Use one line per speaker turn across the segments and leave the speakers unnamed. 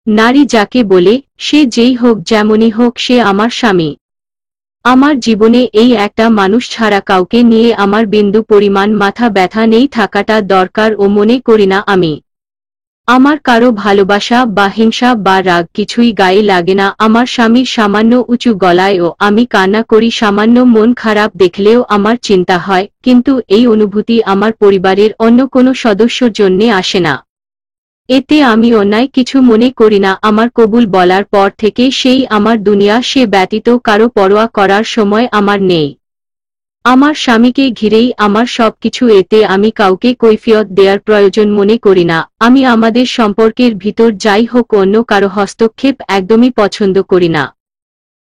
নারী যাকে বলে, সে যেই হোক যেমনই হোক সে আমার স্বামী। আমার জীবনে এই একটা মানুষ ছাড়া কাউকে নিয়ে আমার বিন্দু পরিমাণ মাথা ব্যথা নেই থাকাটা দরকার ও মনে করি না আমি। আমার কারো ভালোবাসা বা হিংসা বা রাগ কিছুই গায়ে লাগে না আমার স্বামীর সামান্য উঁচু গলায়ও আমি কান্না করি সামান্য মন খারাপ দেখলেও আমার চিন্তা হয় কিন্তু এই অনুভূতি আমার পরিবারের অন্য কোনো সদস্যর জন্যে আসে না। এতে আমি অন্যায় কিছু মনে করি না আমার কবুল বলার পর থেকে সেই আমার দুনিয়া সে ব্যতীত কারো পরোয়া করার সময় আমার নেই। আমার স্বামীকে ঘিরেই আমার সবকিছু এতে আমি কাউকে কৈফিয়ত দেওয়ার প্রয়োজন মনে করি না। আমি আমাদের সম্পর্কের ভিতর যাই হোক অন্য কারো হস্তক্ষেপ একদমই পছন্দ করি না।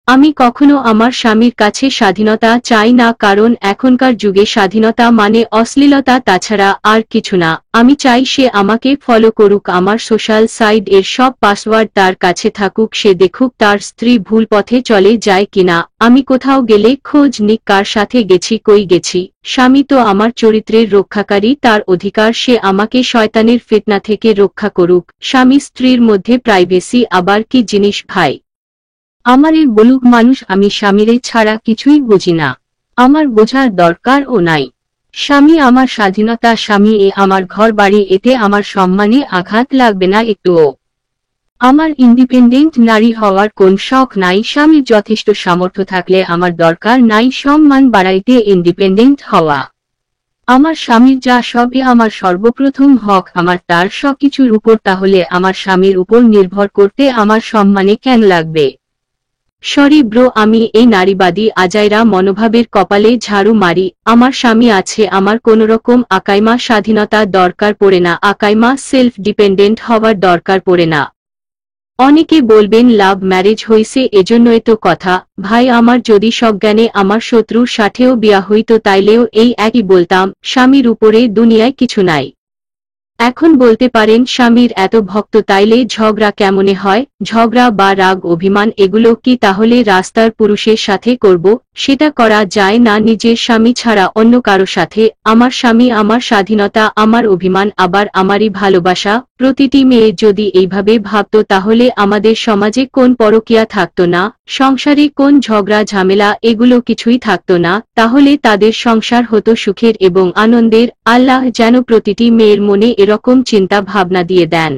আমি কখনো আমার স্বামীর কাছে স্বাধীনতা চাই না কারণ এখনকার যুগে স্বাধীনতা মানে অশ্লীলতা তাছাড়া আর কিছু না। আমি চাই সে আমাকে ফলো করুক আমার সোশ্যাল সাইট এর সব পাসওয়ার্ড তার কাছে থাকুক সে দেখুক তার স্ত্রী ভুল পথে চলে যায় কিনা আমি কোথাও গেলে খোঁজ নিক কার সাথে গেছি কই গেছি। স্বামী তো আমার চরিত্রের রক্ষাকারী তার অধিকার সে আমাকে শয়তানের ফিতনা থেকে রক্ষা করুক। স্বামী স্ত্রীর মধ্যে প্রাইভেসি আবার কি জিনিস ভাই? আমারে বলুক মানুষ আমি স্বামীরে ছাড়া কিছুই বুঝি না। আমার বোঝার দরকারও নাই। স্বামী আমার স্বাধীনতা স্বামী আমার ঘর বাড়ি এতে আমার সম্মানে আঘাত লাগবে না একটুও। আমার ইন্ডিপেন্ডেন্ট নারী হওয়ার কোন শখ নাই স্বামীর যথেষ্ট সামর্থ্য থাকলে আমার দরকার নাই সম্মান বাড়াইতে ইন্ডিপেন্ডেন্ট হওয়া। আমার স্বামীর যা সব আমার সর্বপ্রথম হক আমার তার সবকিছুর উপর তাহলে আমার স্বামীর উপর নির্ভর করতে আমার সম্মানে কেন লাগবে? সরি ব্রো আমি এই নারীবাদী আজাইরা মনোভাবের কপালে ঝাড়ু মারি। আমার স্বামী আছে আমার কোনোরকম আকাইমা স্বাধীনতা দরকার পড়ে না আকাইমা সেলফ ডিপেন্ডেন্ট হওয়ার দরকার পড়ে না। অনেকে বলবেন লাভ ম্যারেজ হইছে এজন্যই তো কথা। ভাই আমার যদি সজ্ঞানে আমার শত্রুর সাথেও বিয়া হইতো তাইলেও এই একই বলতাম স্বামীর উপরে দুনিয়ায় কিছু নাই। এখন বলতে পারেন স্বামীর এত ভক্ত তাইলে ঝগড়া কেমনে হয়? ঝগড়া বা রাগ অভিমান এগুলো কি তাহলে রাস্তার পুরুষের সাথে করব? সেটা করা যায় না নিজের স্বামী ছাড়া অন্য কারো সাথে। আমার স্বামী আমার স্বাধীনতা আমার অভিমান আবার আমারই ভালোবাসা। প্রতিটি মেয়ে যদি এইভাবে ভাবতো তাহলে আমাদের সমাজে কোন পরকীয়া থাকতো না, সংসারে কোন ঝগড়া ঝামেলা এগুলো কিছুই থাকতো না। তাহলে তাদের সংসার হতো সুখের এবং আনন্দের। আল্লাহ যেন প্রতিটি মেয়ের মনে এরকম চিন্তা ভাবনা দিয়ে দেন।